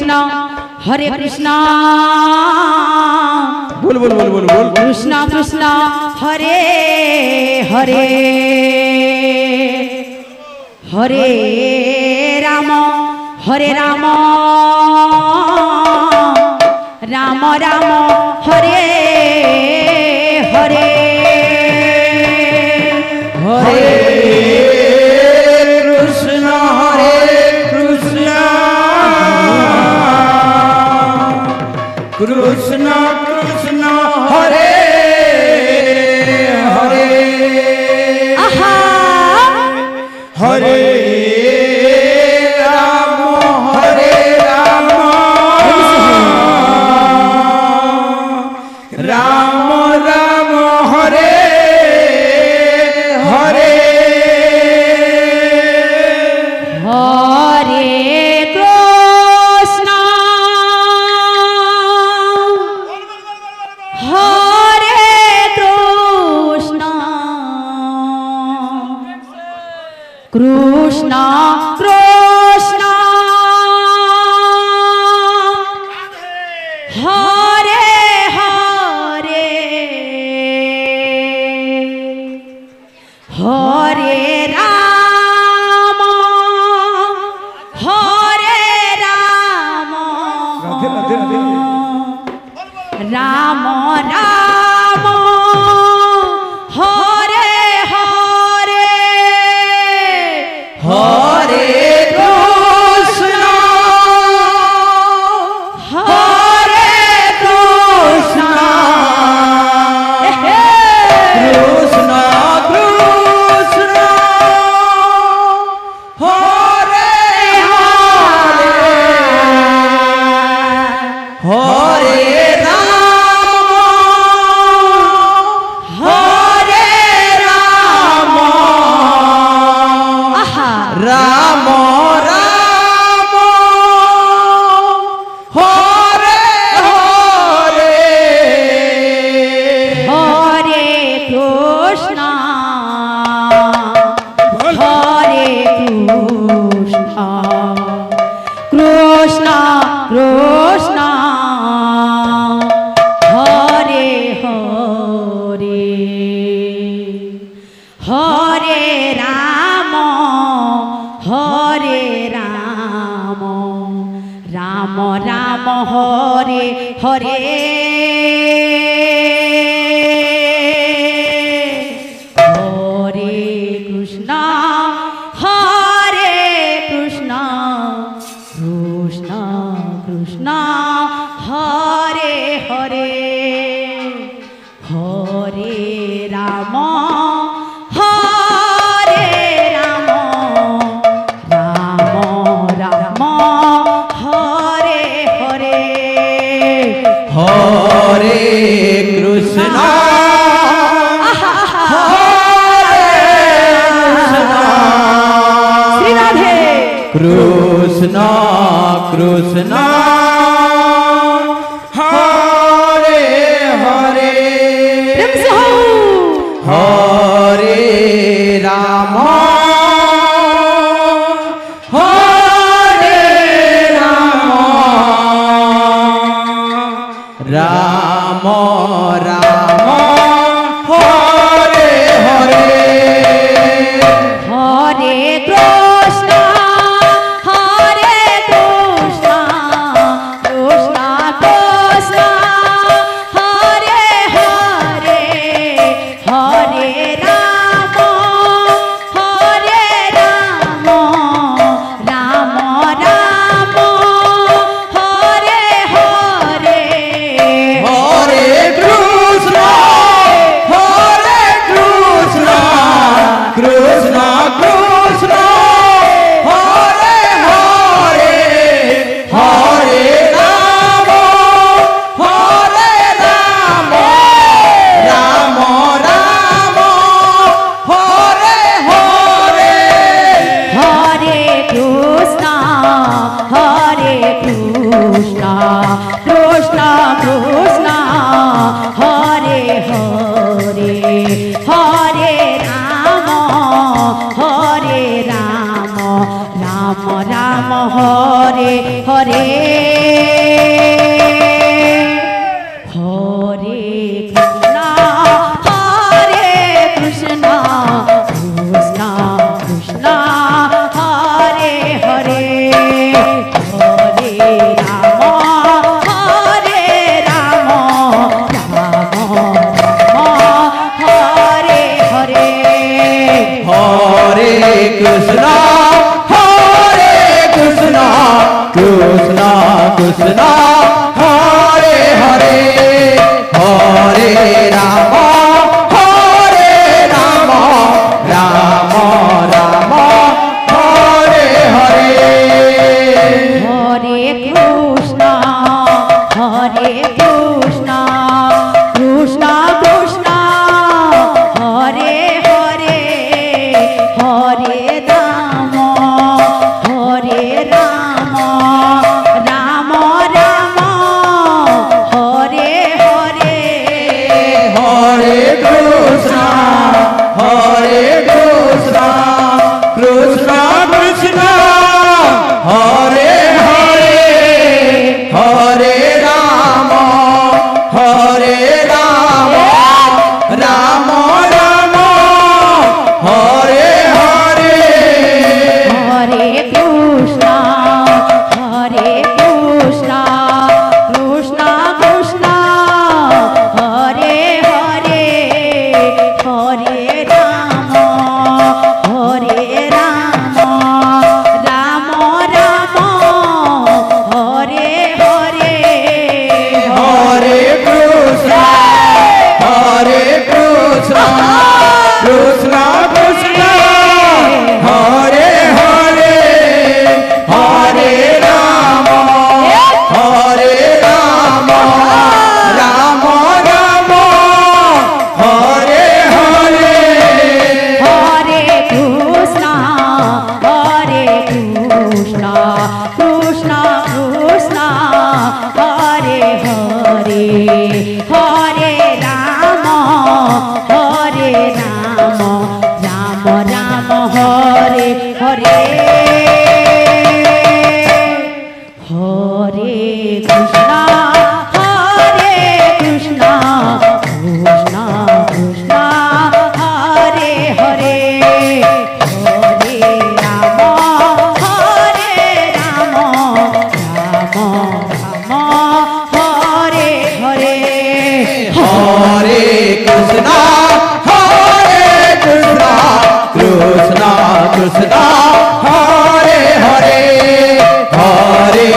कृष्णा हरे कृष्णा बोल बोल बोल बोल बोल कृष्णा कृष्णा हरे हरे हरे राम राम राम हरे हरे हरे कृष्णा कृष्णा कृष्णा हरे हरे आहा हरे राम राम राम हरे हरे हरे कृष्णा कृष्णा कृष्णा हरे हरे हरे राम राम राम हरे हरे हरे कृष्णा हरे कृष्णा कृष्णा कृष्णा हरे हरे हरे राम राम हरे हरे हरे कृष्णा हरे कृष्णा कृष्णा कृष्णा हरे हरे हरे राम राम राम हरे हरे हरे कृष्णा कृष्णा कृष्णा हरे हरे हरे राम हरे कृष्णा श्री राधे कृष्णा कृष्णा हरे हरे हरे राम राम राम हरे हरे हरे कृष्णा कृष्णा कृष्णा हरे हरे हरे राम राम राम हरे हरे हरे कृष्णा कृष्णा कृष्णा हरे हरे हरे राम राम राम हरे हरे हरे कृष्णा कृष्णा कृष्णा हरे हरे हरे राम राम राम हरे हरे हरे कृष्णा कृष्णा कृष्णा हरे हरे हरे राम राम हरे हरे हरे कृष्णा कृष्णा कृष्णा हरे हरे हरे राम राम राम हरे हरे हरे कृष्णा कृष्णा कृष्णा हरे हरे हरे राम राम राम हरे हरे हरे कृष्णा कृष्णा कृष्णा हरे हरे हरे राम राम राम हरे हरे हरे कृष्णा कृष्णा कृष्णा हरे हरे हरे राम राम राम हरे हरे हरे कृष्णा कृष्णा हरे हरे हरे राम राम राम हरे हरे हरे कृष्णा कृष्णा कृष्णा हरे हरे हरे राम राम राम हरे हरे हरे कृष्णा कृष्णा कृष्णा हरे हरे हरे राम राम हरे हरे हरे कृष्णा कृष्णा हरे हरे हरे